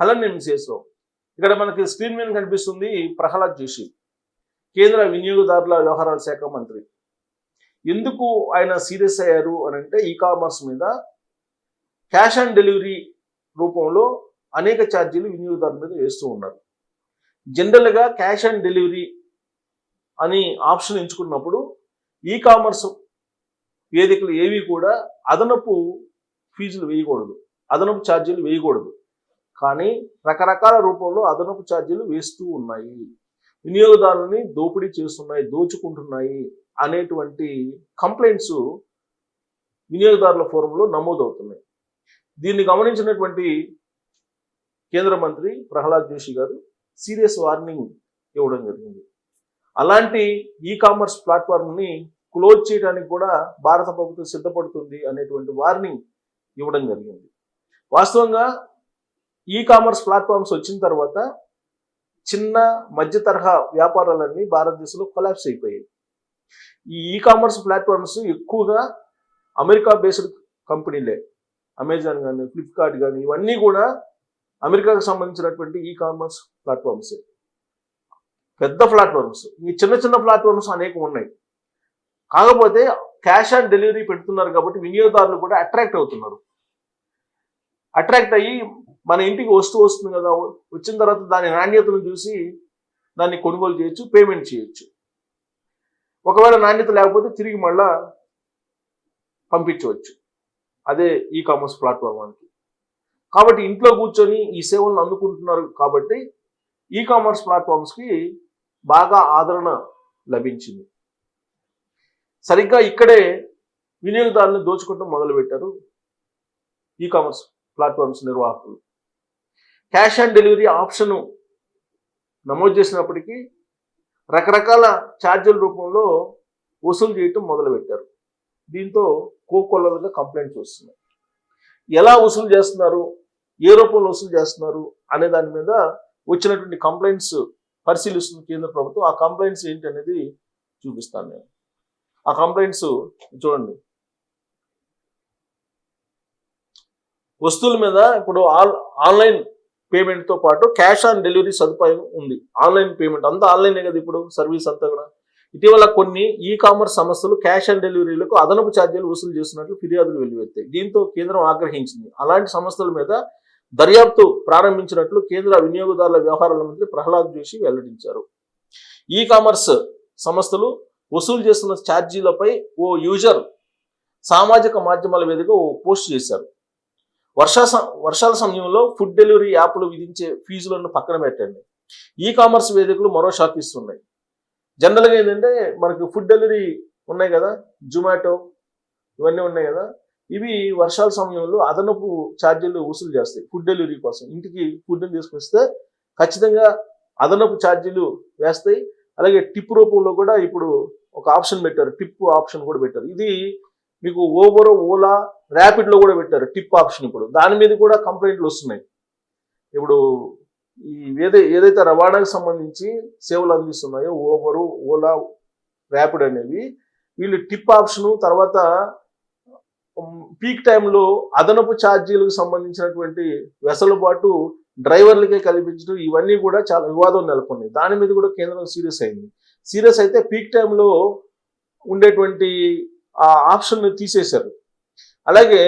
Holland ఎంసీఎస్లో ఇక్కడ మనకి screen మీద కనిపిస్తుంది ప్రహ్లాద్ జోషి, కేంద్ర వినియోగదారుల వ్యవహారాల శాఖ మంత్రి. ఎందుకు ఆయన సీరియస్ అయ్యారు అని అంటే, ఈ కామర్స్ మీద క్యాష్ ఆన్ డెలివరీ రూపంలో అనేక ఛార్జీలు వినియోగదారుల మీద వేస్తూ ఉన్నారు. జనరల్గా క్యాష్ ఆన్ డెలివరీ అని ఆప్షన్ ఎంచుకున్నప్పుడు ఈ కామర్స్ వేదికలు ఏవి కూడా అదనపు ఫీజులు వేయకూడదు, అదనపు ఛార్జీలు వేయకూడదు. కానీ రకరకాల రూపంలో అదనపు ఛార్జీలు వేస్తూ ఉన్నాయి, వినియోగదారులని దోపిడీ చేస్తున్నాయి, దోచుకుంటున్నాయి అనేటువంటి కంప్లైంట్స్ వినియోగదారుల ఫోరంలో నమోదవుతున్నాయి. దీన్ని గమనించినటువంటి కేంద్ర మంత్రి ప్రహ్లాద్ జోషి గారు సీరియస్ వార్నింగ్ ఇవ్వడం జరిగింది. అలాంటి ఈ కామర్స్ ప్లాట్ఫామ్ని క్లోజ్ చేయడానికి కూడా భారత ప్రభుత్వం సిద్ధపడుతుంది అనేటువంటి వార్నింగ్ ఇవ్వడం జరిగింది. వాస్తవంగా ఈ కామర్స్ ప్లాట్ఫామ్స్ వచ్చిన తర్వాత చిన్న మధ్య తరహా వ్యాపారాలన్నీ భారతదేశంలో కొలాప్స్ అయిపోయాయి. ఈ కామర్స్ ప్లాట్ఫామ్స్ ఎక్కువగా అమెరికా బేస్డ్ కంపెనీలే, అమెజాన్ కానీ ఫ్లిప్కార్ట్ కానీ ఇవన్నీ కూడా అమెరికాకు సంబంధించినటువంటి ఈ కామర్స్ ప్లాట్ఫామ్స్, పెద్ద ప్లాట్ఫామ్స్. ఈ చిన్న చిన్న ప్లాట్ఫామ్స్ అనేకం ఉన్నాయి. కాకపోతే క్యాష్ ఆన్ డెలివరీ పెడుతున్నారు కాబట్టి వినియోగదారులు కూడా అట్రాక్ట్ అవుతున్నారు. అట్రాక్ట్ అయ్యి మన ఇంటికి వస్తుంది కదా, వచ్చిన తర్వాత దాని నాణ్యతను చూసి దాన్ని కొనుగోలు చేయొచ్చు, పేమెంట్ చేయొచ్చు. ఒకవేళ నాణ్యత లేకపోతే తిరిగి మళ్ళా పంపించవచ్చు. అదే ఈ కామర్స్ ప్లాట్ఫామ్ అని. కాబట్టి ఇంట్లో కూర్చొని ఈ సేవలను అందుకుంటున్నారు కాబట్టి ఈ కామర్స్ ప్లాట్ఫామ్స్కి బాగా ఆదరణ లభించింది. సరిగ్గా ఇక్కడే వినియోగదారులను దోచుకోవడం మొదలుపెట్టారు ఈ కామర్స్ ప్లాట్ఫామ్స్ నిర్వాహకులు. క్యాష్ ఆన్ డెలివరీ ఆప్షన్ నమోదు చేసినప్పటికీ రకరకాల ఛార్జీల రూపంలో వసూలు చేయటం మొదలుపెట్టారు. దీంతో కోకొల్లలుగా కంప్లైంట్స్ వస్తున్నాయి. ఎలా వసూలు చేస్తున్నారు, ఏ రూపంలో వసూలు చేస్తున్నారు అనే దాని మీద వచ్చినటువంటి కంప్లైంట్స్ పరిశీలిస్తున్న కేంద్ర ప్రభుత్వం. ఆ కంప్లైంట్స్ ఏంటి అనేది చూపిస్తాను నేను. ఆ కంప్లైంట్స్ చూడండి. వస్తువుల మీద ఇప్పుడు ఆన్లైన్ పేమెంట్తో పాటు క్యాష్ ఆన్ డెలివరీ సదుపాయం ఉంది. ఆన్లైన్ పేమెంట్ అంతా ఆన్లైనే కదా ఇప్పుడు సర్వీస్ అంతా కూడా. ఇటీవల కొన్ని ఈ కామర్స్ సంస్థలు క్యాష్ ఆన్ డెలివరీలకు అదనపు ఛార్జీలు వసూలు చేస్తున్నట్లు ఫిర్యాదులు వెల్లువెత్తాయి. దీంతో కేంద్రం ఆగ్రహించింది. అలాంటి సంస్థల మీద దర్యాప్తు ప్రారంభించినట్లు కేంద్ర వినియోగదారుల వ్యవహారాల మంత్రి ప్రహ్లాద్ జోషి వెల్లడించారు. ఈ కామర్స్ సంస్థలు వసూలు చేస్తున్న ఛార్జీలపై ఓ యూజర్ సామాజిక మాధ్యమాల వేదికగా ఓ పోస్ట్ చేశారు. వర్షాల సమయంలో ఫుడ్ డెలివరీ యాప్లు విధించే ఫీజులను పక్కన పెట్టండి, ఈ కామర్స్ వేదికలు మరో షాక్ ఇస్తున్నాయి. జనరల్గా ఏంటంటే మనకి ఫుడ్ డెలివరీ ఉన్నాయి కదా, జొమాటో ఇవన్నీ ఉన్నాయి కదా, ఇవి వర్షాల సమయంలో అదనపు ఛార్జీలు వసూలు చేస్తాయి ఫుడ్ డెలివరీ కోసం. ఇంటికి ఫుడ్ని తీసుకొస్తే ఖచ్చితంగా అదనపు ఛార్జీలు వేస్తాయి. అలాగే టిప్ రూపంలో కూడా ఇప్పుడు ఒక ఆప్షన్ పెట్టారు, టిప్ ఆప్షన్ కూడా పెట్టారు. ఇది మీకు ఓబర్, ఓలా, ర్యాపిడ్లో కూడా పెట్టారు టిప్ ఆప్షన్. ఇప్పుడు దాని మీద కూడా కంప్లైంట్లు వస్తున్నాయి. ఇప్పుడు ఈ ఏదైతే రవాణాకు సంబంధించి సేవలు అందిస్తున్నాయో ఓబరు, ఓలా, ర్యాపిడ్ అనేవి, వీళ్ళు టిప్ ఆప్షను తర్వాత పీక్ టైంలో అదనపు ఛార్జీలకు సంబంధించినటువంటి వెసులుబాటు డ్రైవర్లకే కల్పించడం, ఇవన్నీ కూడా చాలా వివాదం నెలకొన్నాయి. దాని మీద కూడా కేంద్రం సీరియస్ అయింది. సీరియస్ అయితే పీక్ టైంలో ఉండేటువంటి ఆ ఆప్షన్ తీసేశారు. అలాగే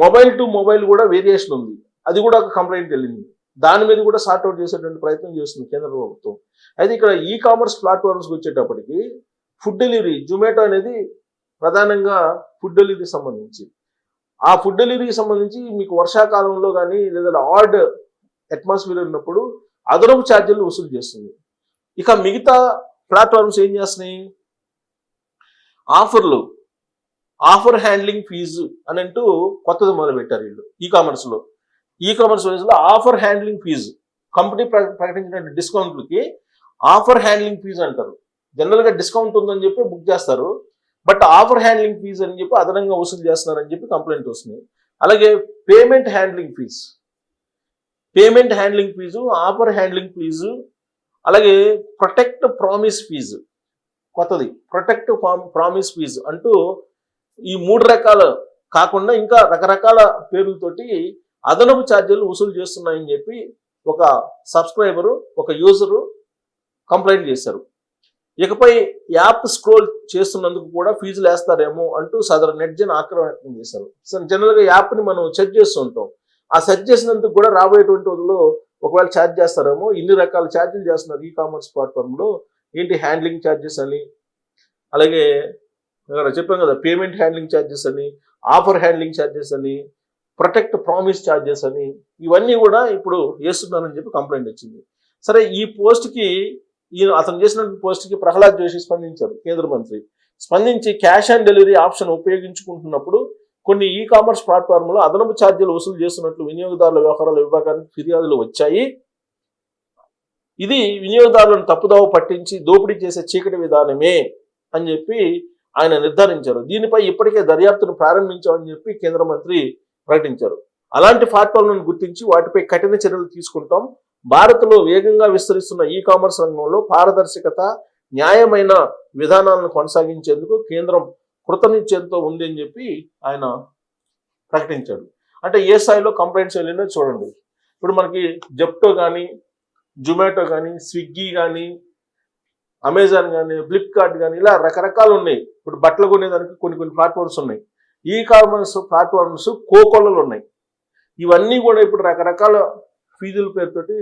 మొబైల్ టు మొబైల్ కూడా వేరియేషన్ ఉంది, అది కూడా ఒక కంప్లైంట్ వెళ్ళింది. దాని మీద కూడా సార్ట్అవుట్ చేసేటువంటి ప్రయత్నం చేస్తుంది కేంద్ర ప్రభుత్వం. అయితే ఇక్కడ ఈ కామర్స్ ప్లాట్ఫామ్స్కి వచ్చేటప్పటికి ఫుడ్ డెలివరీ, జొమాటో అనేది ప్రధానంగా ఫుడ్ డెలివరీకి సంబంధించి, ఆ ఫుడ్ డెలివరీకి సంబంధించి మీకు వర్షాకాలంలో కానీ లేదా ఆడ్ అట్మాస్ఫియర్ ఉన్నప్పుడు అదనపు ఛార్జీలు వసూలు చేస్తుంది. ఇక మిగతా ప్లాట్ఫామ్స్ ఏం చేస్తున్నాయి, ఆఫర్ హ్యాండ్లింగ్ ఫీజు అని అంటూ కొత్తది మొదలుపెట్టారు వీళ్ళు. ఈ కామర్స్ లో ఆఫర్ హ్యాండ్లింగ్ ఫీజు, కంపెనీ ప్రకటించిన డిస్కౌంట్లకి ఆఫర్ హ్యాండ్లింగ్ ఫీజు అంటారు. జనరల్గా డిస్కౌంట్ ఉందని చెప్పి బుక్ చేస్తారు, బట్ ఆఫర్ హ్యాండ్లింగ్ ఫీజు అని చెప్పి అదనంగా వసూలు చేస్తున్నారని చెప్పి కంప్లైంట్ వస్తుంది. అలాగే payment handling fee, offer handling fee, అలాగే ప్రొటెక్ట్ ప్రామిస్ ఫీజు, కొత్తది ప్రొటెక్ట్ ప్రామిస్ ఫీజు అంటూ ఈ 3 రకాల కాకుండా ఇంకా రకరకాల పేర్లతోటి అదనపు ఛార్జీలు వసూలు చేస్తున్నాయని చెప్పి ఒక సబ్స్క్రైబరు, ఒక యూజరు కంప్లైంట్ చేశారు. ఇకపై యాప్ స్క్రోల్ చేస్తున్నందుకు కూడా ఫీజులు వేస్తారేమో అంటూ సదరు నెట్జన్ ఆగ్రహం వ్యక్తం చేశారు. సో జనరల్గా యాప్ని మనం సెర్చ్ చేస్తూ ఉంటాం. ఆ సెర్చ్ చేసినందుకు కూడా రాబోయేటువంటి రోజుల్లో ఒకవేళ ఛార్జ్ చేస్తారేమో. ఇన్ని రకాల ఛార్జీలు చేస్తున్నారు ఈ కామర్స్ ప్లాట్ఫామ్లో. ఏంటి హ్యాండ్లింగ్ ఛార్జెస్ అని, అలాగే చెప్పాం కదా పేమెంట్ హ్యాండ్లింగ్ ఛార్జెస్ అని, ఆఫర్ హ్యాండ్లింగ్ ఛార్జెస్ అని, ప్రొటెక్ట్ ప్రామిస్ ఛార్జెస్ అని, ఇవన్నీ కూడా ఇప్పుడు వేస్తున్నారని చెప్పి కంప్లైంట్ వచ్చింది. సరే, ఈ పోస్ట్కి అతను చేసిన పోస్ట్కి ప్రహ్లాద్ జోషి స్పందించారు. కేంద్ర మంత్రి స్పందించి క్యాష్ ఆన్ డెలివరీ ఆప్షన్ ఉపయోగించుకుంటున్నప్పుడు కొన్ని ఈ కామర్స్ ప్లాట్ఫామ్లో అదనపు ఛార్జీలు వసూలు చేస్తున్నట్లు వినియోగదారుల వ్యవహారాల విభాగానికి ఫిర్యాదులు వచ్చాయి. ఇది వినియోగదారులను తప్పుదావ పట్టించి దోపిడీ చేసే చీకటి విధానమే అని చెప్పి ఆయన నిర్ధారించారు. దీనిపై ఇప్పటికే దర్యాప్తును ప్రారంభించామని చెప్పి కేంద్ర మంత్రి ప్రకటించారు. అలాంటి ప్లాట్ఫామ్లను గుర్తించి వాటిపై కఠిన చర్యలు తీసుకుంటాం. భారత్లో వేగంగా విస్తరిస్తున్న ఈ కామర్స్ రంగంలో పారదర్శకత, న్యాయమైన విధానాలను కొనసాగించేందుకు కేంద్రం కృతనిశ్చయంతో ఉంది అని చెప్పి ఆయన ప్రకటించాడు. అంటే ఏ స్థాయిలో కంప్లైంట్స్ వెళ్ళినా చూడండి. ఇప్పుడు మనకి జెప్టో కానీ, జొమాటో కానీ, స్విగ్గీ కానీ, అమెజాన్ కానీ, ఫ్లిప్కార్ట్ కానీ, ఇలా రకరకాలు ఉన్నాయి. ఇప్పుడు బట్టలు కొనేదానికి కొన్ని ప్లాట్ఫామ్స్ ఉన్నాయి. ఈ కామర్స్ ప్లాట్ఫామ్స్ కోకొల్లలు ఉన్నాయి. ఇవన్నీ కూడా ఇప్పుడు రకరకాల ఫీజుల పేరుతోటి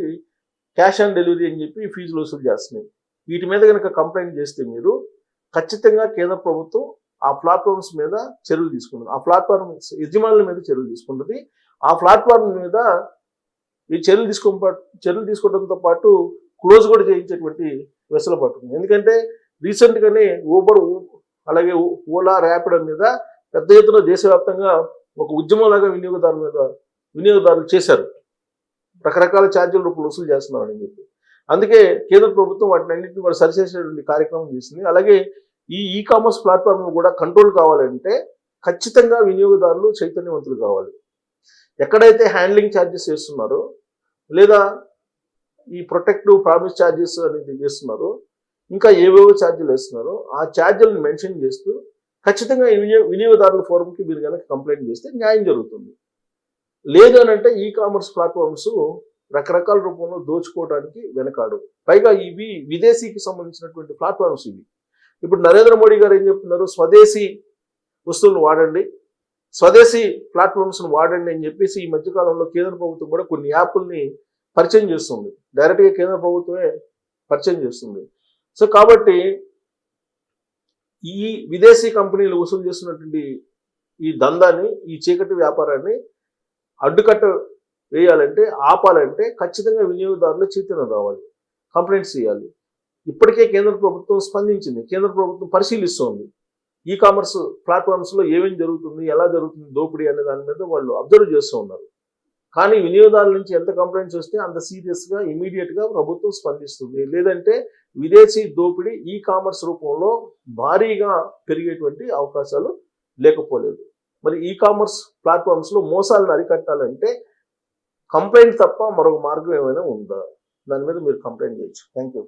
క్యాష్ ఆన్ డెలివరీ అని చెప్పి ఫీజులు వసూలు చేస్తున్నాయి. వీటి మీద కనుక కంప్లైంట్ చేస్తే మీరు ఖచ్చితంగా కేంద్ర ప్రభుత్వం ఆ ప్లాట్ఫామ్స్ మీద చర్యలు తీసుకుంటుంది. ఆ ప్లాట్ఫామ్ యజమానుల మీద చర్యలు తీసుకుంటుంది. ఆ ప్లాట్ఫామ్ మీద ఈ చర్యలు తీసుకోవడంతో పాటు క్లోజ్ కూడా చేయించేటువంటి వెసులుబాటు ఉంది. ఎందుకంటే రీసెంట్గానే ఊబర్, అలాగే ఓలా, ర్యాపిడో మీద పెద్ద ఎత్తున దేశవ్యాప్తంగా ఒక ఉద్యమంలాగా వినియోగదారులు చేశారు. రకరకాల ఛార్జీల రూపంలో వసూలు చేస్తున్నారని చెప్పి. అందుకే కేంద్ర ప్రభుత్వం వాటిని అన్నింటినీ కూడా సరిచేసేటువంటి కార్యక్రమం చేసింది. అలాగే ఈ కామర్స్ ప్లాట్ఫామ్ కూడా కంట్రోల్ కావాలంటే ఖచ్చితంగా వినియోగదారులు చైతన్యవంతులు కావాలి. ఎక్కడైతే హ్యాండ్లింగ్ ఛార్జెస్ చేస్తున్నారో, లేదా ఈ ప్రొటెక్టివ్ ప్రామిస్ ఛార్జెస్ అనేది చేస్తున్నారో, ఇంకా ఏవేవో ఛార్జీలు వేస్తున్నారో ఆ ఛార్జీలను మెన్షన్ చేస్తూ ఖచ్చితంగా వినియోగదారుల ఫోరంకి మీరు కనుక కంప్లైంట్ చేస్తే న్యాయం జరుగుతుంది. లేదు అని అంటే ఈ కామర్స్ ప్లాట్ఫామ్స్ రకరకాల రూపంలో దోచుకోవడానికి వెనకాడు. పైగా ఇవి విదేశీకి సంబంధించినటువంటి ప్లాట్ఫామ్స్ ఇవి. ఇప్పుడు నరేంద్ర మోడీ గారు ఏం చెప్తున్నారు? స్వదేశీ వస్తువులను వాడండి, స్వదేశీ ప్లాట్ఫామ్స్ను వాడండి అని చెప్పేసి ఈ మధ్యకాలంలో కేంద్ర ప్రభుత్వం కూడా కొన్ని యాప్ల్ని పరిచయం చేస్తుంది. డైరెక్ట్గా కేంద్ర ప్రభుత్వమే పరిచయం చేస్తుంది. సో కాబట్టి ఈ విదేశీ కంపెనీలు వసూలు చేస్తున్నటువంటి ఈ దందాన్ని, ఈ చీకటి వ్యాపారాన్ని అడ్డుకట్ట వేయాలంటే, ఆపాలంటే ఖచ్చితంగా వినియోగదారులు చైతన్యం రావాలి, కంప్లైంట్స్ చేయాలి. ఇప్పటికే కేంద్ర ప్రభుత్వం స్పందించింది. కేంద్ర ప్రభుత్వం పరిశీలిస్తోంది. ఈ కామర్స్ ప్లాట్ఫామ్స్లో ఏమేమి జరుగుతుంది, ఎలా జరుగుతుంది దోపిడీ అనే దాని మీద వాళ్ళు అబ్జర్వ్ చేస్తూ ఉన్నారు. కానీ వినియోగదారుల నుంచి ఎంత కంప్లైంట్స్ వస్తే అంత సీరియస్గా ఇమీడియట్గా ప్రభుత్వం స్పందిస్తుంది. లేదంటే విదేశీ దోపిడీ ఈ కామర్స్ రూపంలో భారీగా పెరిగేటువంటి అవకాశాలు లేకపోలేదు. మరి ఈ కామర్స్ ప్లాట్ఫామ్స్లో మోసాలను అరికట్టాలంటే కంప్లైంట్ తప్ప మరొక మార్గం ఏమైనా ఉందా? దాని మీద మీరు కంప్లైంట్ చేయొచ్చు. Thank you.